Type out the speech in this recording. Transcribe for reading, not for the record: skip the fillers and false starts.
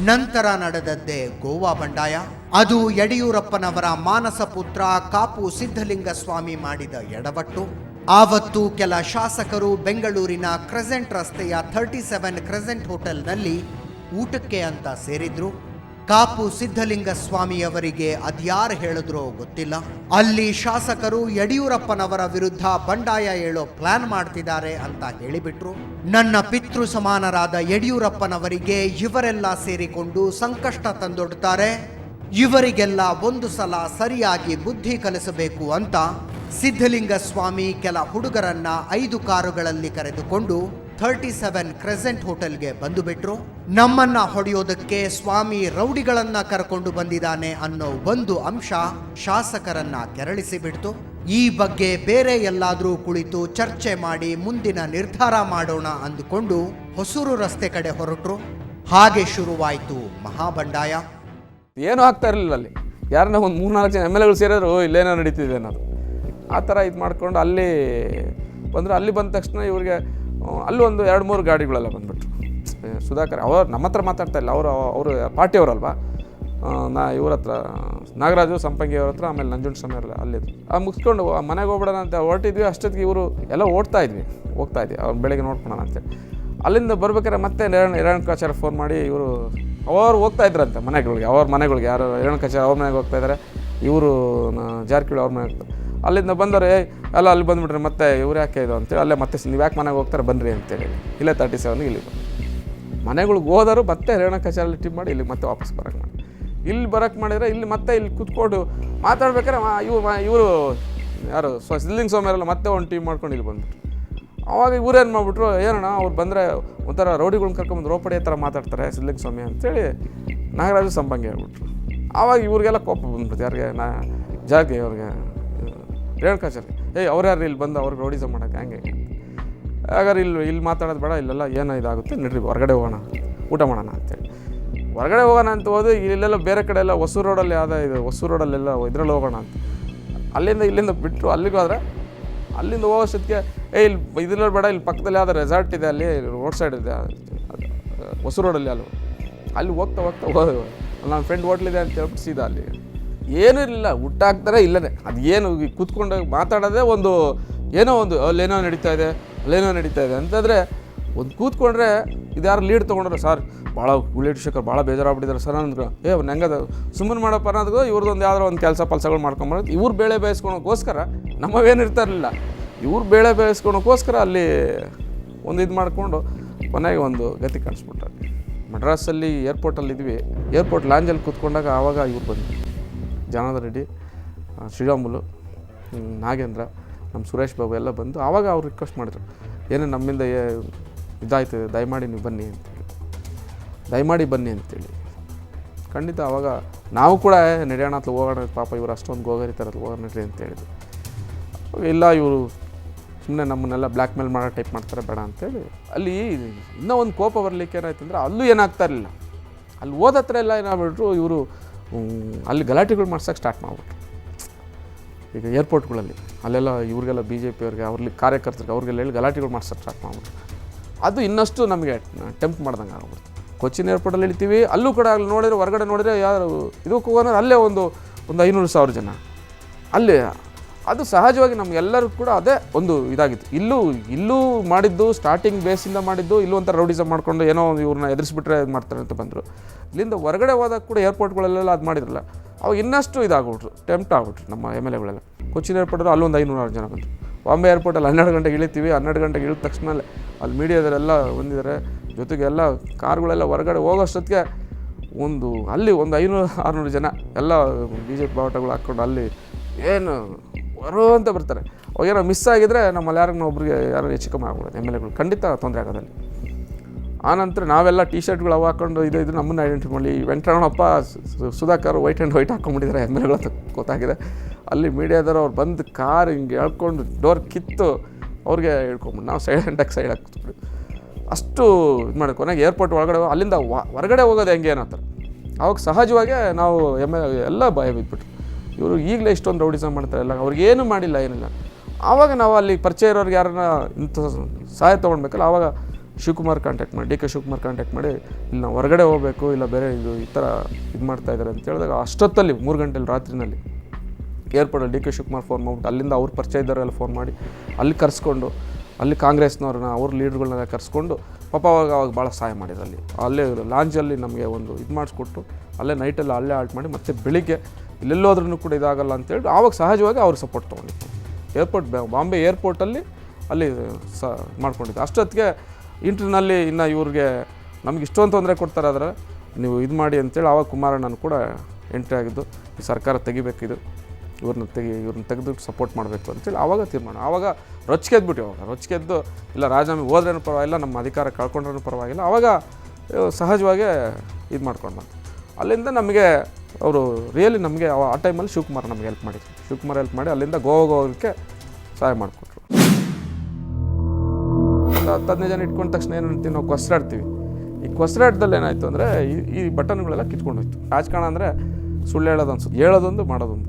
ನಂತರ ನಡೆದದ್ದೇ ಗೋವಾ ಬಂಡಾಯ. ಅದು ಯಡಿಯೂರಪ್ಪನವರ ಮಾನಸ ಪುತ್ರ ಕಾಪು ಸಿದ್ಧಲಿಂಗಸ್ವಾಮಿ ಮಾಡಿದ ಎಡವಟ್ಟು. ಆವತ್ತು ಕೆಲ ಶಾಸಕರು ಬೆಂಗಳೂರಿನ ಕ್ರೆಸೆಂಟ್ ರಸ್ತೆಯ 37 ಕ್ರೆಸೆಂಟ್ ಹೋಟೆಲ್ನಲ್ಲಿ ಊಟಕ್ಕೆ ಅಂತ ಸೇರಿದ್ರು. ಕಾಪು ಸಿದ್ಧಲಿಂಗಸ್ವಾಮಿಯವರಿಗೆ ಅದ್ಯಾರು ಹೇಳಿದ್ರೋ ಗೊತ್ತಿಲ್ಲ, ಅಲ್ಲಿ ಶಾಸಕರು ಯಡಿಯೂರಪ್ಪನವರ ವಿರುದ್ಧ ಬಂಡಾಯ ಏಳೋ ಪ್ಲಾನ್ ಮಾಡ್ತಿದ್ದಾರೆ ಅಂತ ಹೇಳಿಬಿಟ್ರು. ನನ್ನ ಪಿತೃ ಸಮಾನರಾದ ಯಡಿಯೂರಪ್ಪನವರಿಗೆ ಇವರೆಲ್ಲ ಸೇರಿಕೊಂಡು ಸಂಕಷ್ಟ ತಂದೊಡ್ತಾರೆ, ಇವರಿಗೆಲ್ಲ ಒಂದು ಸಲ ಸರಿಯಾಗಿ ಬುದ್ಧಿ ಕಲಿಸಬೇಕು ಅಂತ ಸಿದ್ಧಲಿಂಗಸ್ವಾಮಿ ಕೆಲ ಹುಡುಗರನ್ನ 5 ಕಾರುಗಳಲ್ಲಿ ಕರೆದುಕೊಂಡು 37 ಕ್ರೆಸೆಂಟ್ ಹೋಟೆಲ್ಗೆ ಬಂದು ಬಿಟ್ರು. ನಮ್ಮನ್ನ ಹೊಡೆಯೋದಕ್ಕೆ ಸ್ವಾಮಿ ರೌಡಿಗಳನ್ನ ಕರ್ಕೊಂಡು ಬಂದಿದ್ದಾನೆ ಅನ್ನೋ ಒಂದು ಅಂಶ ಶಾಸಕರನ್ನ ಕೆರಳಿಸಿ ಬಿಡ್ತು. ಈ ಬಗ್ಗೆ ಬೇರೆ ಎಲ್ಲಾದ್ರೂ ಕುಳಿತು ಚರ್ಚೆ ಮಾಡಿ ಮುಂದಿನ ನಿರ್ಧಾರ ಮಾಡೋಣ ಅಂದುಕೊಂಡು ಹೊಸೂರು ರಸ್ತೆ ಕಡೆ ಹೊರಟರು. ಹಾಗೆ ಶುರುವಾಯಿತು ಮಹಾಬಂಡಾಯ. ಏನೂ ಆಗ್ತಾ ಇರಲಿಲ್ಲ ಅಲ್ಲಿ. ಯಾರನ್ನ ಒಂದು 3-4 ಜನ MLAಗಳು ಸೇರಿದ್ರು ಇಲ್ಲೇನೋ ನಡೀತಿದೆ ಅನ್ನೋದು ಆ ಥರ ಇದು ಮಾಡ್ಕೊಂಡು ಅಲ್ಲಿ ಬಂದರು. ಅಲ್ಲಿ ಬಂದ ತಕ್ಷಣ ಇವ್ರಿಗೆ ಅಲ್ಲೂ ಒಂದು 2-3 ಗಾಡಿಗಳೆಲ್ಲ ಬಂದುಬಿಟ್ರು. ಸುಧಾಕರ್ ಅವರು ನಮ್ಮ ಹತ್ರ ಮಾತಾಡ್ತಾ ಇಲ್ಲ, ಅವರು ಪಾರ್ಟಿಯವರಲ್ವಾ. ಇವ್ರ ಹತ್ರ ನಾಗರಾಜು ಸಂಪಂಗಿ ಅವ್ರ ಹತ್ರ, ಆಮೇಲೆ ನಂಜುಂಡಸ್ವಾಮಿ ಅವರೆಲ್ಲ ಅಲ್ಲಿದ್ರು. ಮುಗಿಸ್ಕೊಂಡು ಮನೆಗೆ ಹೋಗ್ಬಿಡೋಣ ಅಂತ ಹೊರಟಿದ್ವಿ. ಅಷ್ಟೊತ್ತಿಗೆ ಇವರು ಎಲ್ಲ ಹೋಗ್ತಾ ಇದ್ವಿ ಅವ್ರು ಬೆಳಗ್ಗೆ ನೋಡ್ಕೊಳೋಣ ಅಂತೇಳಿ. ಅಲ್ಲಿಂದ ಬರ್ಬೇಕಾದ್ರೆ ಮತ್ತೆ ರೇಣುಕಾಚಾರ್ಯ ಫೋನ್ ಮಾಡಿ ಇವರು ಅವರು ಹೋಗ್ತಾ ಇದ್ರಂತೆ ಮನೆಗಳಿಗೆ, ಅವ್ರ ಮನೆಗಳಿಗೆ. ಯಾರು ರೇಣುಕಾಚಾರ್ಯ ಅವ್ರ ಮನೆಗೆ ಹೋಗ್ತಾ ಇದ್ದಾರೆ, ಇವರು ಜಾರಕಿಹೊಳಿ ಅವ್ರ ಮನೆಗೆ ಹೋಗ್ತಾರೆ. ಅಲ್ಲಿಂದ ಬಂದರೆ ಎಲ್ಲ ಅಲ್ಲಿ ಬಂದುಬಿಟ್ರೆ ಮತ್ತೆ ಇವ್ರು ಯಾಕೆ ಇದು ಅಂತೇಳಿ ಅಲ್ಲೇ ಮತ್ತೆ ನೀವು ಯಾಕೆ ಮನೆಗೆ ಹೋಗ್ತಾರೆ ಬನ್ನಿರಿ ಅಂತೇಳಿ ಇಲ್ಲೇ 37 ಇಲ್ಲಿ ಬಂದು ಮನೆಗಳಿಗೆ ಹೋದರು. ಮತ್ತೆ ರೇಣುಕಾಚಾರ್ಯ ಟೀಮ್ ಮಾಡಿ ಇಲ್ಲಿ ಮತ್ತೆ ವಾಪಸ್ ಬರೋಕ್ಕೆ ಮಾಡಿ ಇಲ್ಲಿ ಬರೋಕ್ಕೆ ಮಾಡಿದರೆ ಇಲ್ಲಿ ಮತ್ತೆ ಇಲ್ಲಿ ಕೂತ್ಕೊಂಡು ಮಾತಾಡ್ಬೇಕಾದ್ರೆ ಇವರು ಯಾರು ಸಿದ್ಧಲಿಂಗಸ್ವಾಮಿಯವರೆಲ್ಲ ಮತ್ತೆ ಒಂದು ಟೀಮ್ ಮಾಡ್ಕೊಂಡು ಇಲ್ಲಿ ಬಂದ್ಬಿಟ್ರು. ಆವಾಗ ಇವ್ರೇನು ಮಾಡಿಬಿಟ್ರು, ಏನಣ್ಣ ಅವ್ರು ಬಂದರೆ ಒಂಥರ ರೌಡಿಗಳ್ನ ಕರ್ಕೊಂಬಂದು ರೋಪಡಿ ಥರ ಮಾತಾಡ್ತಾರೆ ಸಿದ್ಧಲಿಂಗಸ್ವಾಮಿ ಅಂತೇಳಿ ನಾಗರಾಜು ಸಂಪಂಗಿ ಹೇಳ್ಬಿಟ್ರು. ಆವಾಗ ಇವ್ರಿಗೆಲ್ಲ ಕೋಪ ಬಂದ್ಬಿಡ್ತು. ಯಾರಿಗೆ ಜಾರ್ಗೆ ಅವ್ರಿಗೆ ರೇಣುಕಾಚಾರ್ಯ ಅವ್ರು ಯಾರು ಇಲ್ಲಿ ಬಂದು ಅವ್ರಿಗೆ ರೌಡಿಸಮ್ ಮಾಡೋಕ್ಕೆ ಹಂಗೆ ಹಾಗಾದ್ರೆ ಇಲ್ಲಿ ಮಾತಾಡೋದು ಬೇಡ, ಇಲ್ಲೆಲ್ಲ ಏನೋ ಇದಾಗುತ್ತೆ, ನಡ್ರಿ ಹೊರಗಡೆ ಹೋಗೋಣ ಊಟ ಮಾಡೋಣ ಅಂತೇಳಿ ಹೊರಗಡೆ ಹೋಗೋಣ ಅಂತ ಹೋದು ಇಲ್ಲೆಲ್ಲ ಬೇರೆ ಕಡೆ ಎಲ್ಲ ಹೊಸೂರು ರೋಡಲ್ಲಿ ಹೊಸೂರು ರೋಡಲ್ಲೆಲ್ಲ ಇದ್ರಲ್ಲಿ ಹೋಗೋಣ ಅಂತ ಇಲ್ಲಿಂದ ಬಿಟ್ಟರು. ಅಲ್ಲಿಗೆ ಹೋದರೆ ಅಲ್ಲಿಂದ ಹೋಗೋಷ್ಟೊತ್ತಿಗೆ ಇಲ್ಲಿ ಇದ್ರಲ್ಲಿ ಬೇಡ, ಇಲ್ಲಿ ಪಕ್ಕದಲ್ಲಿ ಯಾವುದೋ ರೆಸಾರ್ಟ್ ಇದೆ, ಅಲ್ಲಿ ರೋಡ್ ಸೈಡ್ ಇದೆ ಹೊಸೂರು ರೋಡಲ್ಲಿ. ಅಲ್ಲಿ ಹೋಗ್ತಾ ಹೋದ ನನ್ನ ಫ್ರೆಂಡ್ ಹೋಟ್ಲಿದೆ ಅಂತ ಹೇಳ್ಬಿಟ್ಟು ಸೀದಾ ಅಲ್ಲಿ ಏನೂ ಇರಲಿಲ್ಲ, ಊಟ ಹಾಕ್ತಾರೆ ಇಲ್ಲದೆ. ಅದು ಏನು ಕೂತ್ಕೊಂಡು ಮಾತಾಡೋದೇ ಒಂದು ಏನೋ ಒಂದು ಅಲ್ಲೇನೋ ನಡೀತಾ ಇದೆ ಅಂತಂದರೆ ಒಂದು ಕೂತ್ಕೊಂಡ್ರೆ ಇದು ಯಾರು ಲೀಡ್ ತೊಗೊಂಡ್ರೆ ಸರ್ ಭಾಳ ಬುಲೆಟ್ ಶೇಖರ್ ಭಾಳ ಬೇಜಾರಾಗ್ಬಿಟ್ಟಿದ್ದಾರೆ ಸರ್ ಅಂದ್ರು. ಅವ್ನು ಹೆಂಗದ ಸುಮ್ಮನೆ ಮಾಡಪ್ಪ ಅನ್ನೋದು ಇವ್ರದ್ದೊಂದು ಯಾವ್ದಾರು ಒಂದು ಕೆಲಸಗಳು ಮಾಡ್ಕೊಂಬರೋದು. ಇವ್ರು ಬೇಳೆ ಬೇಯಿಸ್ಕೊಳೋಕ್ಕೋಸ್ಕರ ನಮ್ಮವೇನು ಇರ್ತಾರಿಲ್ಲ, ಇವ್ರು ಬೇಳೆ ಬೇಯಿಸ್ಕೊಳೋಕ್ಕೋಸ್ಕರ ಅಲ್ಲಿ ಒಂದು ಇದು ಮಾಡಿಕೊಂಡು ಕೊನೆಗೆ ಒಂದು ಗತಿ ಕಾಣಿಸ್ಬಿಟ್ರೆ. ಮಡ್ರಾಸಲ್ಲಿ ಏರ್ಪೋರ್ಟಲ್ಲಿ ಇದ್ವಿ, ಏರ್ಪೋರ್ಟ್ ಲಾಂಜಲ್ಲಿ ಕೂತ್ಕೊಂಡಾಗ ಆವಾಗ ಇವ್ರು ಬಂದರು, ಜನಾರ್ದನ್ ರೆಡ್ಡಿ, ಶ್ರೀರಾಮುಲು, ನಾಗೇಂದ್ರ, ನಮ್ಮ ಸುರೇಶ್ ಬಾಬು ಎಲ್ಲ ಬಂದು ಆವಾಗ ಅವ್ರು ರಿಕ್ವೆಸ್ಟ್ ಮಾಡಿದ್ರು, ಏನೇ ನಮ್ಮಿಂದ ಇದಾಯ್ತು, ದಯಮಾಡಿ ನೀವು ಬನ್ನಿ ಅಂತೇಳಿ. ಖಂಡಿತ ಆವಾಗ ನಾವು ಕೂಡ ನಡೆಯೋಣ ಅಂತ ಹೋಗೋಣ, ಪಾಪ ಇವರು ಅಷ್ಟೊಂದು ಗೋಗರಿತಾರಲ್ಲ ಹೋಗೋಣ ನಡ್ರಿ ಅಂತ ಹೇಳಿದ್ರು. ಇಲ್ಲ ಇವರು ಸುಮ್ಮನೆ ನಮ್ಮನ್ನೆಲ್ಲ ಬ್ಲ್ಯಾಕ್ ಮೇಲ್ ಮಾಡೋ ಟೈಪ್ ಮಾಡ್ತಾರೆ, ಬೇಡ ಅಂತೇಳಿ. ಅಲ್ಲಿ ಇನ್ನೂ ಒಂದು ಕೋಪ ಬರಲಿಕ್ಕೆ ಏನಾಯ್ತು ಅಂದರೆ ಅಲ್ಲೂ ಏನಾಗ್ತಾ ಇರಲಿಲ್ಲ. ಅಲ್ಲಿ ಓದತ್ರ ಎಲ್ಲ ಏನಾಗ್ಬಿಟ್ರು ಇವರು ಅಲ್ಲಿ ಗಲಾಟೆಗಳು ಮಾಡ್ಸೋಕ್ಕೆ ಸ್ಟಾರ್ಟ್ ಮಾಡಿಬಿಟ್ರು. ಈಗ ಏರ್ಪೋರ್ಟ್ಗಳಲ್ಲಿ ಅಲ್ಲೆಲ್ಲ ಇವ್ರಿಗೆಲ್ಲ BJP ಅವ್ರಿಗೆ ಅವ್ರಲ್ಲಿ ಕಾರ್ಯಕರ್ತರಿಗೆ ಅವ್ರಿಗೆಲ್ಲ ಹೇಳಿ ಗಲಾಟೆಗಳು ಮಾಡ್ಸೋಕ್ಕೆ ಸ್ಟಾರ್ಟ್ ಮಾಡಿಬಿಟ್ರು. ಅದು ಇನ್ನಷ್ಟು ನಮಗೆ ಟೆಂಪ್ಟ್ ಮಾಡ್ದಂಗೆ ಆಗ್ಬಿಡ್ತು. ಕೊಚ್ಚಿನ್ ಏರ್ಪೋರ್ಟಲ್ಲಿ ಇಳ್ತೀವಿ, ಅಲ್ಲೂ ಕೂಡ ಅಲ್ಲಿ ನೋಡಿದ್ರೆ ಹೊರಗಡೆ ನೋಡಿದ್ರೆ ಯಾರು ಇದಕ್ಕೆ ಹೋಗೋಣ, ಅಲ್ಲೇ ಒಂದು 500,000 ಜನ ಅಲ್ಲಿ. ಅದು ಸಹಜವಾಗಿ ನಮಗೆಲ್ಲರಿಗೂ ಕೂಡ ಅದೇ ಒಂದು ಇದಾಗಿತ್ತು. ಇಲ್ಲೂ ಮಾಡಿದ್ದು ಸ್ಟಾರ್ಟಿಂಗ್ ಬೇಸಿಂದ ಮಾಡಿದ್ದು, ಇಲ್ಲೂ ಒಂಥರ ರೌಡಿಸಮ್ ಮಾಡಿಕೊಂಡು ಏನೋ ಇವ್ರನ್ನ ಎದುರಿಸ್ಬಿಟ್ರೆ ಇದು ಮಾಡ್ತಾರೆ ಅಂತ ಬಂದರು. ಇಲ್ಲಿಂದ ಹೊರಗಡೆ ಹೋದಾಗ ಕೂಡ ಏರ್ಪೋರ್ಟ್ಗಳಲ್ಲೆಲ್ಲ ಅದು ಮಾಡಿದ್ರಲ್ಲ, ಅವಾಗ ಇನ್ನಷ್ಟು ಇದಾಗ್ಬಿಟ್ರು, ಟೆಂಪ್ಟ್ ಆಗ್ಬಿಟ್ರು ನಮ್ಮ MLAಗಳೆಲ್ಲ. ಕೊಚ್ಚಿನ್ ಏರ್ಪೋರ್ಟಲ್ಲಿ ಅಲ್ಲೊಂದು 500 ಜನ ಬಂದರು. ಬಾಂಬೆ ಏರ್ಪೋರ್ಟಲ್ಲಿ 12 ಗಂಟೆಗೆ ಇಳಿತೀವಿ, 12 ಗಂಟೆಗೆ ಇಳಿದ ತಕ್ಷಣ ಅಲ್ಲಿ ಮೀಡಿಯಾದಲ್ಲೆಲ್ಲ ಬಂದಿದ್ದಾರೆ, ಜೊತೆಗೆ ಎಲ್ಲ ಕಾರುಗಳೆಲ್ಲ ಹೊರಗಡೆ ಹೋಗೋಷ್ಟೊತ್ತಿಗೆ ಒಂದು 500-600 ಜನ ಎಲ್ಲ BJP ಬಾವುಟಗಳು ಹಾಕ್ಕೊಂಡು ಅಲ್ಲಿ ಏನು ಬರೋ ಅಂತ ಬರ್ತಾರೆ. ಅವಾಗೇನೋ ಮಿಸ್ ಆಗಿದ್ರೆ ನಮ್ಮಲ್ಲಿ ಒಬ್ರಿಗೆ ಯಾರು ಹೆಚ್ಚು ಕಮ್ಮಿ ಆಗ್ಬಿಡೋದು. MLAಗಳು ಖಂಡಿತ ತೊಂದರೆ ಆಗೋದಲ್ಲಿ. ಆನಂತರ ನಾವೆಲ್ಲ ಟೀ ಶರ್ಟ್ಗಳು ಅವು ಹಾಕ್ಕೊಂಡು ಇದು ನಮ್ಮನ್ನು ಐಡೆಂಟಿಫೈ ಮಾಡಿ ವೆಂಕಟರಮಣಪ್ಪ ಸುಧಾಕರ್ ವೈಟ್ ಹಾಕ್ಕೊಂಡ್ಬಿಟ್ಟಿದ್ದಾರೆ MLAಗಳು ಅಂತ ಗೊತ್ತಾಗಿದೆ. ಅಲ್ಲಿ ಮೀಡಿಯಾದವರು ಅವ್ರು ಬಂದು ಕಾರ್ ಹಿಂಗೆ ಹೇಳ್ಕೊಂಡು ಡೋರ್ ಕಿತ್ತು ಅವ್ರಿಗೆ ಹೇಳ್ಕೊಂಬಿಟ್ಟು ನಾವು ಸೈಡ್ ಕೂತ್ಬಿಟ್ಟು ಅಷ್ಟು ಇದು ಮಾಡಿ ಕೊನೆಗೆ ಏರ್ಪೋರ್ಟ್ ಒಳಗಡೆ ಅಲ್ಲಿಂದ ಹೊರಗಡೆ ಹೋಗೋದು ಹೆಂಗೆ ಏನಂತಾರೆ. ಅವಾಗ ಸಹಜವಾಗೇ ನಾವು ಎಲ್ಲ ಭಯ ಬಿದ್ದುಬಿಟ್ರು. ಇವರು ಈಗಲೇ ಇಷ್ಟೊಂದು ರೌಡಿಸಮ್ ಮಾಡ್ತಾರೆ, ಎಲ್ಲ ಅವ್ರಿಗೇನು ಮಾಡಿಲ್ಲ, ಏನಿಲ್ಲ. ಆವಾಗ ನಾವು ಅಲ್ಲಿ ಪರಿಚಯ ಇರೋರಿಗೆ ಯಾರನ್ನ ಇಂಥ ಸಹಾಯ ತೊಗೊಳ್ಬೇಕಲ್ಲ, ಆವಾಗ ಶಿವಕುಮಾರ್ ಕಾಂಟ್ಯಾಕ್ಟ್ ಮಾಡಿ ಡಿ ಕೆ ಶಿವಕುಮಾರ್ ಕಾಂಟ್ಯಾಕ್ಟ್ ಮಾಡಿ ಇಲ್ಲಿ ನಾವು ಹೊರಗಡೆ ಹೋಗಬೇಕು, ಇಲ್ಲ ಬೇರೆ ಈ ಥರ ಇದು ಮಾಡ್ತಾ ಇದ್ದಾರೆ ಅಂತ ಹೇಳಿದಾಗ ಅಷ್ಟೊತ್ತಲ್ಲಿ 3 ಗಂಟೆಲಿ ರಾತ್ರಿನಲ್ಲಿ ಏರ್ಪೋರ್ಟಲ್ಲಿ ಡಿ ಕೆ ಶಿವಕುಮಾರ್ ಫೋನ್ ಮಾಡ್ಬಿಟ್ಟು ಅಲ್ಲಿಂದ ಅವ್ರ ಪರಿಚಯ ಇದ್ದವರೆಲ್ಲ ಫೋನ್ ಮಾಡಿ ಅಲ್ಲಿ ಕರೆಸ್ಕೊಂಡು ಅಲ್ಲಿ ಕಾಂಗ್ರೆಸ್ನವ್ರನ್ನ ಅವ್ರ ಲೀಡ್ಗಳನ್ನೆಲ್ಲ ಕರೆಸ್ಕೊಂಡು ಪಾಪ ಅವಾಗ ಭಾಳ ಸಹಾಯ ಮಾಡಿದ್ರು. ಅಲ್ಲೇ ಲಾಂಜಲ್ಲಿ ನಮಗೆ ಒಂದು ಇದು ಮಾಡಿಸ್ಕೊಟ್ಟು ಅಲ್ಲೇ ನೈಟಲ್ಲಿ ಅಲ್ಲೇ ಆಲ್ಟ್ ಮಾಡಿ ಮತ್ತೆ ಬೆಳಿಗ್ಗೆ ಇಲ್ಲೆಲ್ಲೋದ್ರೂ ಕೂಡ ಇದಾಗಲ್ಲ ಅಂತೇಳಿ ಆವಾಗ ಸಹಜವಾಗಿ ಅವ್ರು ಸಪೋರ್ಟ್ ತೊಗೊಂಡಿತ್ತು. ಬಾಂಬೆ ಏರ್ಪೋರ್ಟಲ್ಲಿ ಅಲ್ಲಿ ಮಾಡ್ಕೊಂಡಿದ್ದು. ಅಷ್ಟೊತ್ತಿಗೆ ಇಂಟ್ರ್ನಲ್ಲಿ ಇನ್ನು ಇವ್ರಿಗೆ ನಮ್ಗೆ ಇಷ್ಟೊಂದು ತೊಂದರೆ ಕೊಡ್ತಾರೆ, ಆದರೆ ನೀವು ಇದು ಮಾಡಿ ಅಂತೇಳಿ ಆವಾಗ ಕುಮಾರಣ್ಣನ ಕೂಡ ಎಂಟ್ರಿ ಆಗಿದ್ದು, ಈ ಸರ್ಕಾರ ತೆಗಿಬೇಕಿದು, ಇವ್ರನ್ನ ತೆಗೆದು ಸಪೋರ್ಟ್ ಮಾಡಬೇಕು ಅಂತೇಳಿ ಆವಾಗ ತೀರ್ಮಾನ. ಆವಾಗ ರೊಚ್ಚಿಗೆದ್ಬಿಟ್ಟು ರೊಚ್ಚಿಗೆದ್ದು ಇಲ್ಲ ರಾಜೀನಾಮೆ ಹೋದ್ರೇನು ಪರವಾಗಿಲ್ಲ, ನಮ್ಮ ಅಧಿಕಾರ ಕಳ್ಕೊಂಡ್ರೂ ಪರವಾಗಿಲ್ಲ, ಆವಾಗ ಸಹಜವಾಗೇ ಇದು ಮಾಡ್ಕೊಂಡು ಬಂತು. ಅಲ್ಲಿಂದ ನಮಗೆ ಅವರು ರಿಯಲಿ ನಮಗೆ ಆ ಟೈಮಲ್ಲಿ ಶಿವಕುಮಾರ್ ನಮಗೆ ಹೆಲ್ಪ್ ಮಾಡಿದ್ರು. ಶಿವಕುಮಾರ್ ಹೆಲ್ಪ್ ಮಾಡಿ ಅಲ್ಲಿಂದ ಗೋವಾಗೆ ಹೋಗೋಕ್ಕೆ ಸಹಾಯ ಮಾಡಿಕೊಟ್ರು. ಒಂದು 10-15 ಜನ ಇಟ್ಕೊಂಡ ತಕ್ಷಣ ಏನು ಅಂತೀವಿ ನಾವು ಕೊಸ್ರಾಡ್ತೀವಿ. ಈ ಕೊಸ್ರಾಟದಲ್ಲಿ ಏನಾಯಿತು ಅಂದರೆ ಈ ಬಟನ್ಗಳೆಲ್ಲ ಕಿತ್ಕೊಂಡು ಹೋಯ್ತು. ರಾಜಕಾರಣ ಅಂದರೆ ಸುಳ್ಳು ಹೇಳೋದು ಅನ್ಸುತ್ತೆ, ಹೇಳೋದೊಂದು ಮಾಡೋದೊಂದು.